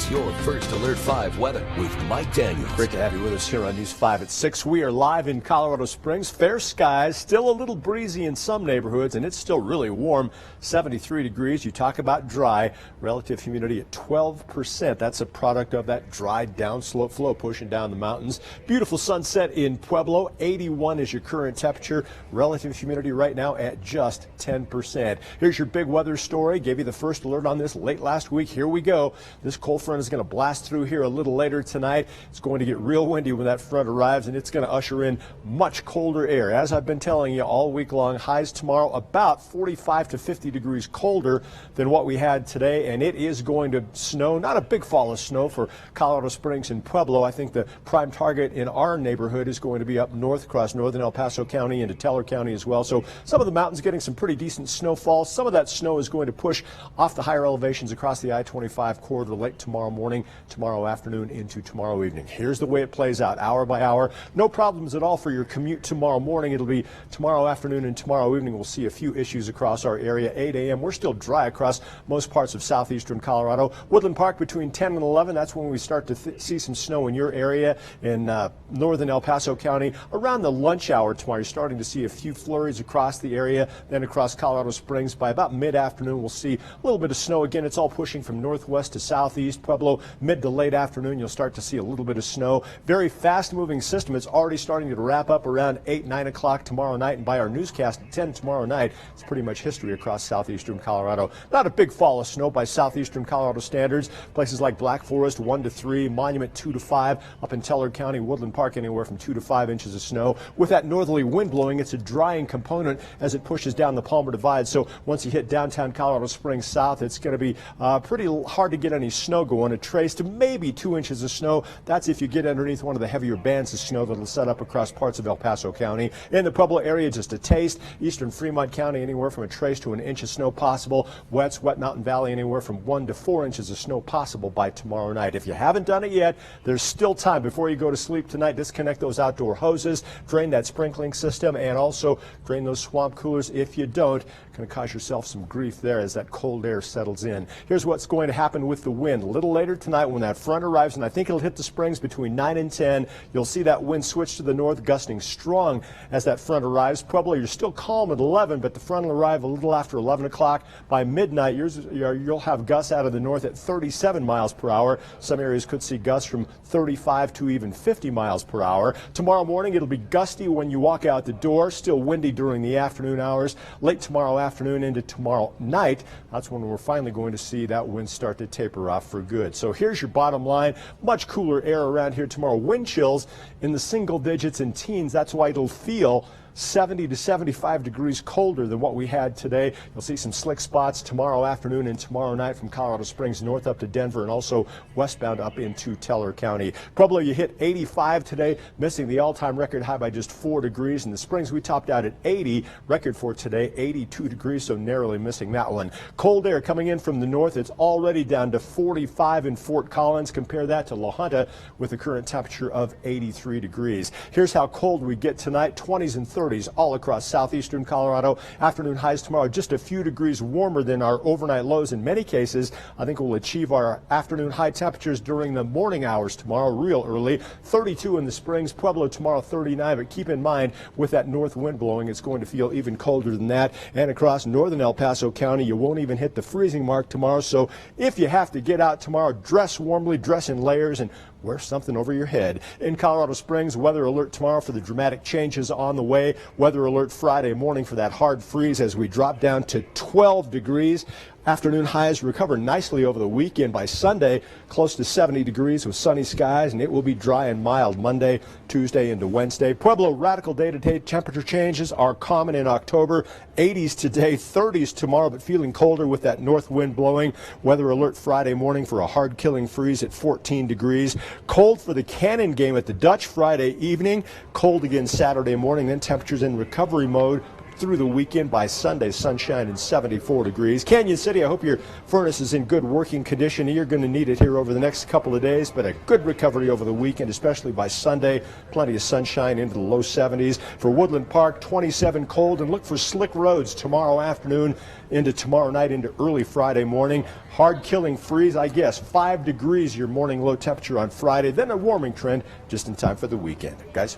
Here's your First Alert 5 weather with Mike Daniels. Great to have you with us here on News 5 at 6. We are live in Colorado Springs. Fair skies, still a little breezy in some neighborhoods, and it's still really warm, 73 degrees. You talk about dry, relative humidity at 12%. That's a product of that dry downslope flow pushing down the mountains. Beautiful sunset in Pueblo. 81 is your current temperature. Relative humidity right now at just 10%. Here's your big weather story. Gave you the first alert on this late last week. Here we go. This cold front is going to blast through here a little later tonight. It's going to get real windy when that front arrives, and it's going to usher in much colder air. As I've been telling you all week long, highs tomorrow about 45 to 50 degrees colder than what we had today, and it is going to snow. Not a big fall of snow for Colorado Springs and Pueblo. I think the prime target in our neighborhood is going to be up north across northern El Paso County into Teller County as well. So some of the mountains getting some pretty decent snowfall. Some of that snow is going to push off the higher elevations across the I-25 corridor late tomorrow morning, tomorrow afternoon into tomorrow evening. Here's the way it plays out hour by hour. No problems at all for your commute tomorrow morning. It'll be tomorrow afternoon and tomorrow evening. We'll see a few issues across our area. 8 a.m. We're still dry across most parts of southeastern Colorado. Woodland Park between 10 and 11. That's when we start to see some snow in your area in northern El Paso County. Around the lunch hour tomorrow, you're starting to see a few flurries across the area. Then across Colorado Springs by about mid-afternoon, we'll see a little bit of snow. Again, it's all pushing from northwest to southeast. Pueblo, mid to late afternoon, you'll start to see a little bit of snow. Very fast-moving system. It's already starting to wrap up around 8, 9 o'clock tomorrow night, and by our newscast at 10 tomorrow night, it's pretty much history across southeastern Colorado. Not a big fall of snow by southeastern Colorado standards. Places like Black Forest, 1 to 3, Monument, 2 to 5, up in Teller County, Woodland Park, anywhere from 2 to 5 inches of snow. With that northerly wind blowing, it's a drying component as it pushes down the Palmer Divide. So once you hit downtown Colorado Springs south, it's going to be pretty hard to get any snow going. A trace to maybe 2 inches of snow. That's if you get underneath one of the heavier bands of snow that'll set up across parts of El Paso County. In the Pueblo area, just a taste. Eastern Fremont County, anywhere from a trace to an inch of snow possible. Wet Mountain Valley, anywhere from 1 to 4 inches of snow possible by tomorrow night. If you haven't done it yet, there's still time before you go to sleep tonight. Disconnect those outdoor hoses, drain that sprinkling system, and also drain those swamp coolers. If you don't, going to cause yourself some grief there as that cold air settles in. Here's what's going to happen with the wind. A little later tonight when that front arrives, and I think it'll hit the Springs between 9 and 10, you'll see that wind switch to the north, gusting strong as that front arrives. Probably you're still calm at 11, but the front will arrive a little after 11 o'clock. By midnight, you'll have gusts out of the north at 37 miles per hour. Some areas could see gusts from 35 to even 50 miles per hour. Tomorrow morning, it'll be gusty when you walk out the door, still windy during the afternoon hours. Late tomorrow afternoon into tomorrow night, that's when we're finally going to see that wind start to taper off for good. So here's your bottom line. Much cooler air around here tomorrow. Wind chills in the single digits and teens. That's why it'll feel 70 to 75 degrees colder than what we had today. You'll see some slick spots tomorrow afternoon and tomorrow night from Colorado Springs north up to Denver and also westbound up into Teller County. Pueblo, you hit 85 today, missing the all-time record high by just 4 degrees. In the Springs, we topped out at 80. Record for today, 82 degrees, so narrowly missing that one. Cold air coming in from the north. It's already down to 45 in Fort Collins. Compare that to La Junta with a current temperature of 83 degrees. Here's how cold we get tonight, 20s and 30s. All across southeastern Colorado. Afternoon highs tomorrow just a few degrees warmer than our overnight lows in many cases. I think we'll achieve our afternoon high temperatures during the morning hours tomorrow real early. 32 in the Springs, Pueblo tomorrow 39, but keep in mind with that north wind blowing, it's going to feel even colder than that. And across northern El Paso County, you won't even hit the freezing mark tomorrow. So if you have to get out tomorrow, dress warmly, dress in layers, and wear something over your head. In Colorado Springs, weather alert tomorrow for the dramatic changes on the way. Weather alert Friday morning for that hard freeze as we drop down to 12 degrees. Afternoon highs recover nicely over the weekend. By Sunday, close to 70 degrees with sunny skies, and it will be dry and mild Monday, Tuesday into Wednesday. Pueblo, radical day-to-day temperature changes are common in October. 80s today, 30s tomorrow, but feeling colder with that north wind blowing. Weather alert Friday morning for a hard-killing freeze at 14 degrees. Cold for the Cannon game at the Dutch Friday evening. Cold again Saturday morning. Then temperatures in recovery mode through the weekend. By Sunday, sunshine and 74 degrees. Canyon City, I hope your furnace is in good working condition. You're going to need it here over the next couple of days, but a good recovery over the weekend, especially by Sunday. Plenty of sunshine into the low 70s. For Woodland Park, 27 cold, and look for slick roads tomorrow afternoon into tomorrow night into early Friday morning. Hard killing freeze, I guess. 5 degrees your morning low temperature on Friday, then a warming trend just in time for the weekend. Guys?